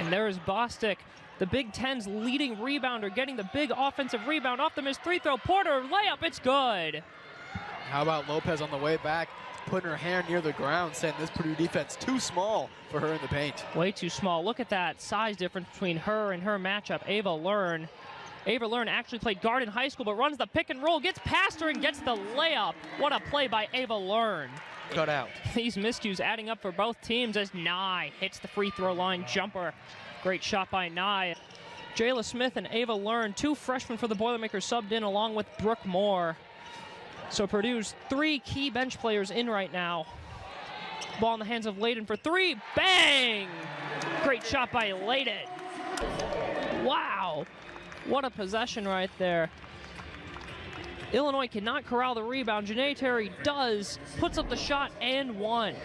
And there is Bostic, the Big Ten's leading rebounder, getting the big offensive rebound off the missed free throw. Porter, layup, it's good. How about Lopez on the way back, putting her hand near the ground, saying this Purdue defense too small for her in the paint. Way too small. Look at that size difference between her and her matchup, Ava Learn. Ava Learn actually played guard in high school, but runs the pick and roll, gets past her and gets the layup. What a play by Ava Learn. Cut out. These miscues adding up for both teams as Nye hits the free throw line jumper. Great shot by Nye. Jayla Smith and Ava Learn, two freshmen for the Boilermakers, subbed in along with Brooke Moore. So Purdue's three key bench players in right now. Ball in the hands of Layden for three. Bang! Great shot by Layden. Wow. What a possession right there. Illinois cannot corral the rebound. Janae Terry does. Puts up the shot and one.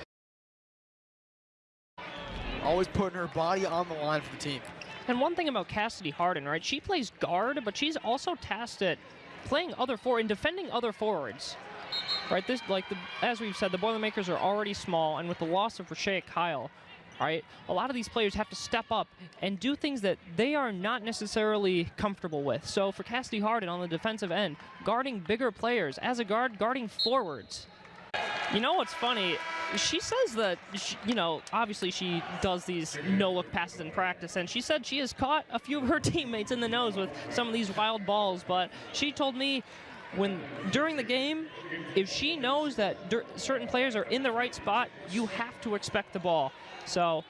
Always putting her body on the line for the team. And one thing about Cassidy Harden, right? She plays guard, but she's also tasked at playing and defending other forwards. Right? This, as we've said, the Boilermakers are already small, and with the loss of Rashae Kyle, right, a lot of these players have to step up and do things that they are not necessarily comfortable with. So for Cassidy Harden on the defensive end, guarding bigger players, as a guard, guarding forwards. You know what's funny? She says that, obviously she does these no-look passes in practice, and she said she has caught a few of her teammates in the nose with some of these wild balls, but she told me during the game, if she knows that certain players are in the right spot, you have to expect the ball. So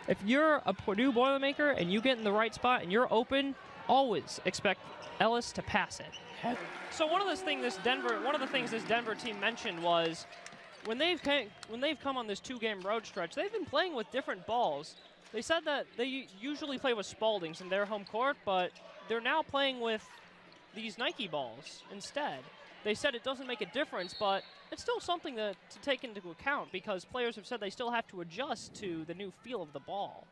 if you're a Purdue Boilermaker and you get in the right spot and you're open, always expect Ellis to pass it. So one of the things this Denver team mentioned was when they've come on this two-game road stretch, they've been playing with different balls. They said that they usually play with Spaldings in their home court, but they're now playing with these Nike balls instead. They said it doesn't make a difference, but it's still something to take into account because players have said they still have to adjust to the new feel of the ball.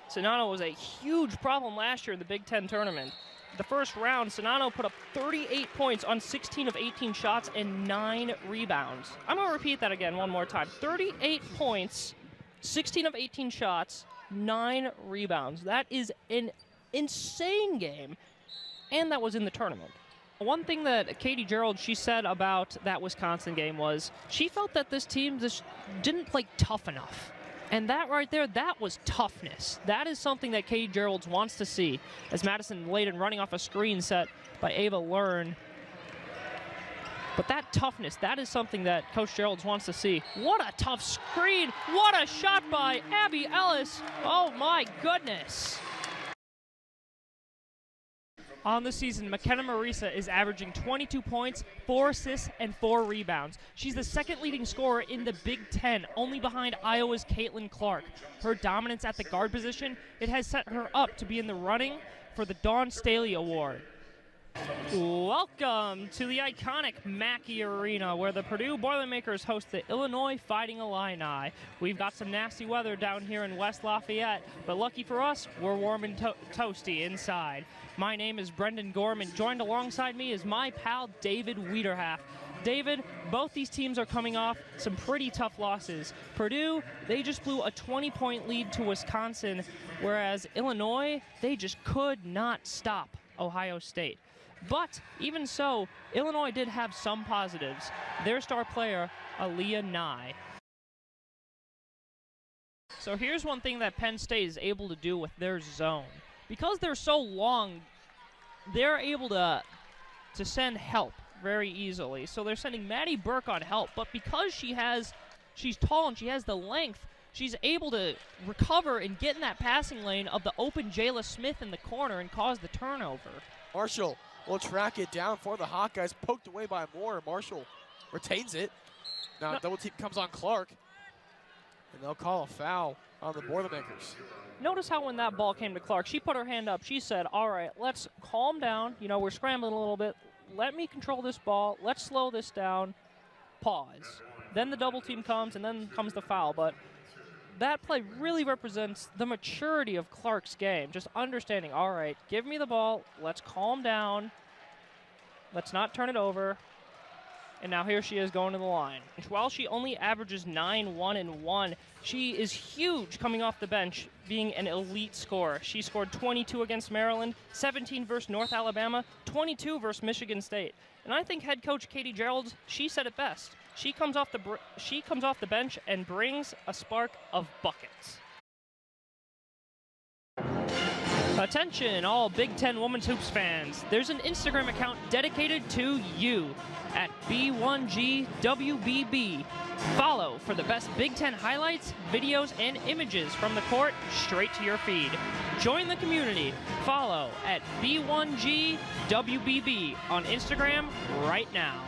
Sonano was a huge problem last year in the Big Ten tournament. The first round, Sonano put up 38 points on 16 of 18 shots and 9 rebounds. I'm going to repeat that again one more time. 38 points, 16 of 18 shots, 9 rebounds. That is an insane game, and that was in the tournament. One thing that Katie Gerald, she said about that Wisconsin game was she felt that this team just didn't play tough enough. And that right there, that was toughness. That is something that Katie Gerald wants to see. As Madison Layden running off a screen set by Ava Learn. But that toughness, that is something that Coach Gerald wants to see. What a tough screen. What a shot by Abby Ellis. Oh my goodness. On the season, McKenna Marisa is averaging 22 points, 4 assists, and 4 rebounds. She's the second leading scorer in the Big Ten, only behind Iowa's Caitlin Clark. Her dominance at the guard position, it has set her up to be in the running for the Dawn Staley Award. Welcome to the iconic Mackey Arena, where the Purdue Boilermakers host the Illinois Fighting Illini. We've got some nasty weather down here in West Lafayette, but lucky for us, we're warm and toasty inside. My name is Brendon Gorham, and joined alongside me is my pal David Wiederhalf. David, both these teams are coming off some pretty tough losses. Purdue, they just blew a 20-point lead to Wisconsin, whereas Illinois, they just could not stop Ohio State. But even so, Illinois did have some positives. Their star player, Aaliyah Nye. So here's one thing that Penn State is able to do with their zone. Because they're so long, they're able to send help very easily. So they're sending Maddie Burke on help, but because she's tall and she has the length, she's able to recover and get in that passing lane of the open Jayla Smith in the corner and cause the turnover. Marshall will track it down for the Hawkeyes, poked away by Moore. Marshall retains it. Now double team comes on Clark, and they'll call a foul on the Boilermakers. Notice how when that ball came to Clark, she put her hand up. She said, all right, let's calm down. We're scrambling a little bit. Let me control this ball. Let's slow this down. Pause. Then the double team comes, and then comes the foul. But that play really represents the maturity of Clark's game. Just understanding, all right, give me the ball. Let's calm down. Let's not turn it over. And now here she is going to the line. While she only averages 9-1-1, she is huge coming off the bench, being an elite scorer. She scored 22 against Maryland, 17 versus North Alabama, 22 versus Michigan State. And I think head coach Katie Gerald, she said it best. She comes off the bench and brings a spark of buckets. Attention, all Big Ten Women's Hoops fans. There's an Instagram account dedicated to you at B1GWBB. Follow for the best Big Ten highlights, videos, and images from the court straight to your feed. Join the community. Follow at B1GWBB on Instagram right now.